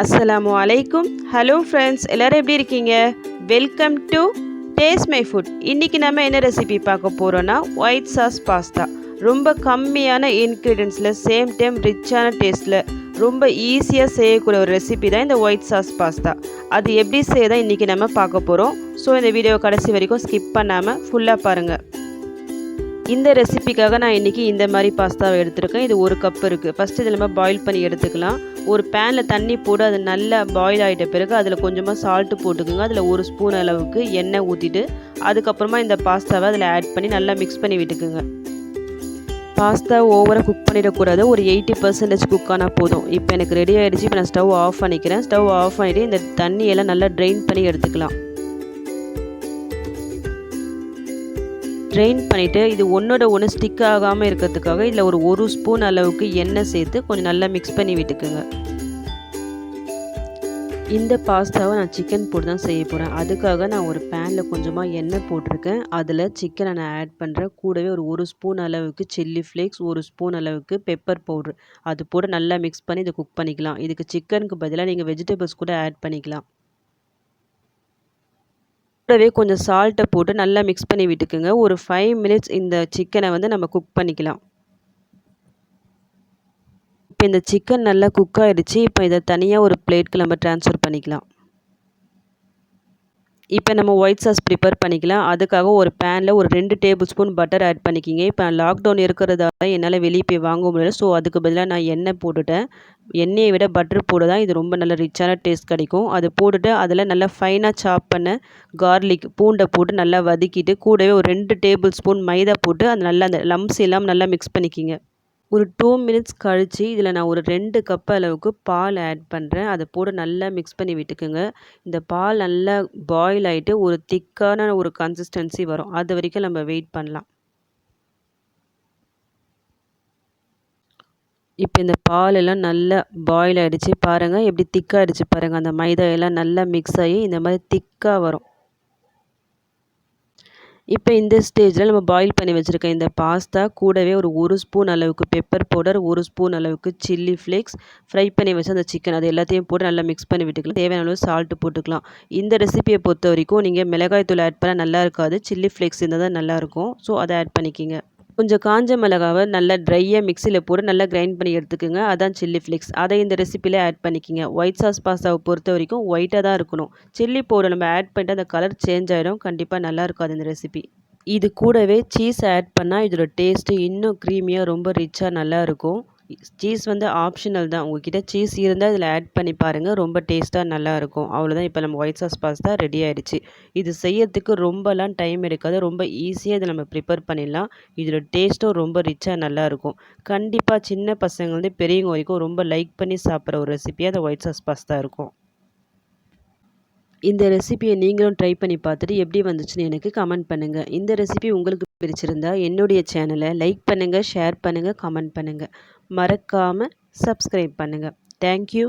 அஸ்ஸலாமு அலைக்கும். Hello friends, எல்லோரும் எப்படி இருக்கீங்க? Welcome to taste my foot. இன்றைக்கி நம்ம என்ன ரெசிபி பார்க்க போகிறோன்னா ஒயிட் சாஸ் பாஸ்தா. ரொம்ப கம்மியான இன்க்ரீடியன்ஸில் சேம் டைம் ரிச்சான டேஸ்ட்டில் ரொம்ப ஈஸியாக செய்யக்கூடிய ஒரு ரெசிபி தான் இந்த ஒயிட் சாஸ் பாஸ்தா. அது எப்படி செய்ய தான் இன்றைக்கி நம்ம பார்க்க போகிறோம். ஸோ இந்த வீடியோ கடைசி வரைக்கும் ஸ்கிப் பண்ணாமல் ஃபுல்லாக பாருங்கள். இந்த ரெசிபிக்காக நான் இன்றைக்கி இந்த மாதிரி பாஸ்தாவை எடுத்துருக்கேன். இது 1 கப் இருக்குது. ஃபஸ்ட்டு இதில் நம்ம பாயில் பண்ணி எடுத்துக்கலாம். ஒரு பேனில் தண்ணி போட்டு அது நல்லா பாயில் ஆகிட்ட பிறகு அதில் கொஞ்சமாக சால்ட்டு போட்டுக்குங்க. அதில் 1 ஸ்பூன் அளவுக்கு எண்ணெய் ஊற்றிட்டு அதுக்கப்புறமா இந்த பாஸ்தாவை அதில் ஆட் பண்ணி நல்லா மிக்ஸ் பண்ணி விட்டுக்குங்க. பாஸ்தா ஓவராக குக் பண்ணிடக்கூடாது. ஒரு 80% குக் ஆனால் போதும். இப்போ எனக்கு ரெடி ஆகிடுச்சு. இப்போ நான் ஸ்டவ் ஆஃப் பண்ணிக்கிறேன். ஸ்டவ் ஆஃப் பண்ணிவிட்டு இந்த தண்ணியெல்லாம் நல்லா ட்ரெயின் பண்ணி எடுத்துக்கலாம். ட்ரெயின் பண்ணிவிட்டு இது ஒன்றோட ஒன்று ஸ்டிக் ஆகாமல் இருக்கிறதுக்காக இதில் ஒரு ஸ்பூன் அளவுக்கு எண்ணெய் சேர்த்து கொஞ்சம் நல்லா மிக்ஸ் பண்ணி விட்டுக்குங்க. இந்த பாஸ்தாவை நான் சிக்கன் போட்டு தான் செய்ய போகிறேன். அதுக்காக நான் ஒரு பேனில் கொஞ்சமாக எண்ணெய் போட்டிருக்கேன். அதில் சிக்கனை நான் ஆட் பண்ணுறேன். கூடவே ஒரு ஸ்பூன் அளவுக்கு சில்லி ஃப்ளேக்ஸ், 1 ஸ்பூன் அளவுக்கு பெப்பர் பவுட்ரு அது போட்டு நல்லா மிக்ஸ் பண்ணி இதை குக் பண்ணிக்கலாம். இதுக்கு சிக்கனுக்கு பதிலாக நீங்கள் வெஜிடபிள்ஸ் கூட ஆட் பண்ணிக்கலாம். கூடவே கொஞ்சம் சால்ட்டை போட்டு நல்லா மிக்ஸ் பண்ணி விட்டுக்குங்க. ஒரு 5 மினிட்ஸ் இந்த சிக்கனை நம்ம குக் பண்ணிக்கலாம். இப்போ இந்த சிக்கன் நல்லா குக் ஆகிடுச்சு. இப்போ இதை தனியாக ஒரு பிளேட்க்கு நம்ம ட்ரான்ஸ்ஃபர் பண்ணிக்கலாம். இப்போ நம்ம ஒயிட் சாஸ் ப்ரிப்பேர் பண்ணிக்கலாம். அதுக்காக ஒரு பேனில் 2 டேபிள் ஸ்பூன் பட்டர் ஆட் பண்ணிக்கிங்க. இப்போ லாக்டவுன் இருக்கிறதால என்னால் வெளியே போய் வாங்க முடியல. ஸோ அதுக்கு பதிலாக நான் எண்ணெய் போட்டுட்டேன். எண்ணெயை விட பட்டர் போட தான் இது ரொம்ப நல்ல ரிச்சான டேஸ்ட் கிடைக்கும். அது போட்டுட்டு அதில் நல்லா ஃபைனாக சாப் பண்ண கார்லிக் பூண்டை போட்டு நல்லா வதக்கிட்டு கூடவே ஒரு 2 டேபிள் ஸ்பூன் மைதா போட்டு அது நல்லா அந்த லம்ஸ் எல்லாம் நல்லா மிக்ஸ் பண்ணிக்கிங்க. ஒரு 2 மினிட்ஸ் கழித்து இதில் நான் ஒரு 2 கப் அளவுக்கு பால் ஆட் பண்ணுறேன். அதை போட்டு நல்லா மிக்ஸ் பண்ணி விட்டுக்குங்க. இந்த பால் நல்லா பாயில் ஆகிட்டு ஒரு திக்கான ஒரு கன்சிஸ்டன்சி வரும். அது வரைக்கும் நம்ம வெயிட் பண்ணலாம். இப்போ இந்த பால் எல்லாம் நல்லா பாயில் ஆகிடுச்சு. பாருங்கள் எப்படி திக்காகிடுச்சு பாருங்கள். அந்த மைதா எல்லாம் நல்லா மிக்ஸ் ஆகி இந்த மாதிரி திக்காக வரும். இப்போ இந்த ஸ்டேஜில் நம்ம பாயில் பண்ணி வச்சுருக்க இந்த பாஸ்தா கூடவே ஒரு ஸ்பூன் அளவுக்கு பெப்பர் பவுடர், 1 ஸ்பூன் அளவுக்கு சில்லி ஃப்ளேக்ஸ், ஃப்ரை பண்ணி வச்சு அந்த சிக்கன் அது எல்லாத்தையும் போட்டு நல்லா மிக்ஸ் பண்ணி விட்டுக்கலாம். தேவையான அளவு சால்ட்டு போட்டுக்கலாம். இந்த ரெசிபியை பொறுத்த வரைக்கும் நீங்கள் மிளகாய் தூள் ஆட் பண்ணால் நல்லா இருக்காது. சில்லி ஃப்ளேக்ஸ் இருந்தால் தான் நல்லாயிருக்கும். ஸோ அதை ஆட் பண்ணிக்கிங்க. கொஞ்சம் காஞ்ச மிளகாவை நல்லா ட்ரையாக மிக்சியில் போட்டு நல்லா கிரைண்ட் பண்ணி எடுத்துக்கோங்க. அதான் சில்லி ஃப்ளேக்ஸ். அதை இந்த ரெசிப்பியில் ஆட் பண்ணிக்கிங்க. ஒயிட் சாஸ் பாஸ்தாவை பொறுத்த வரைக்கும் ஒயிட்டாக தான் இருக்கணும். சில்லி பவுடர் நம்ம ஆட் பண்ணிட்டு அந்த கலர் சேஞ்ச் ஆகிடும். கண்டிப்பாக நல்லா இருக்காது இந்த ரெசிபி. இது கூடவே சீஸ் ஆட் பண்ணால் இதோட டேஸ்ட்டு இன்னும் க்ரீமியாக ரொம்ப ரிச்சாக நல்லாயிருக்கும். சீஸ் ஆப்ஷனல் தான். உங்கள்கிட்ட சீஸ் இருந்தால் இதில் ஆட் பண்ணி பாருங்கள். ரொம்ப டேஸ்ட்டாக நல்லாயிருக்கும். அவ்வளோதான். இப்போ நம்ம ஒயிட் சாஸ் பாஸ்தா ரெடி ஆகிடுச்சு. இது செய்யறதுக்கு ரொம்பலாம் டைம் எடுக்காது. ரொம்ப ஈஸியாக இதை நம்ம ப்ரிப்பேர் பண்ணிடலாம். இதோட டேஸ்ட்டும் ரொம்ப ரிச்சாக நல்லாயிருக்கும். கண்டிப்பாக சின்ன பசங்கள்லேருந்து பெரியவங்க வரைக்கும் ரொம்ப லைக் பண்ணி சாப்பிட்ற ஒரு ரெசிபியாக அந்த ஒயிட் சாஸ் பாஸ்தா இருக்கும். இந்த ரெசிபியை நீங்களும் ட்ரை பண்ணி பார்த்துட்டு எப்படி வந்துச்சுன்னு எனக்கு கமெண்ட் பண்ணுங்கள். இந்த ரெசிபி உங்களுக்கு பிடிச்சிருந்தா என்னுடைய சேனலை லைக் பண்ணுங்கள், ஷேர் பண்ணுங்கள், கமெண்ட் பண்ணுங்கள். மறக்காமல் சப்ஸ்கிரைப் பண்ணுங்கள். தேங்க்யூ.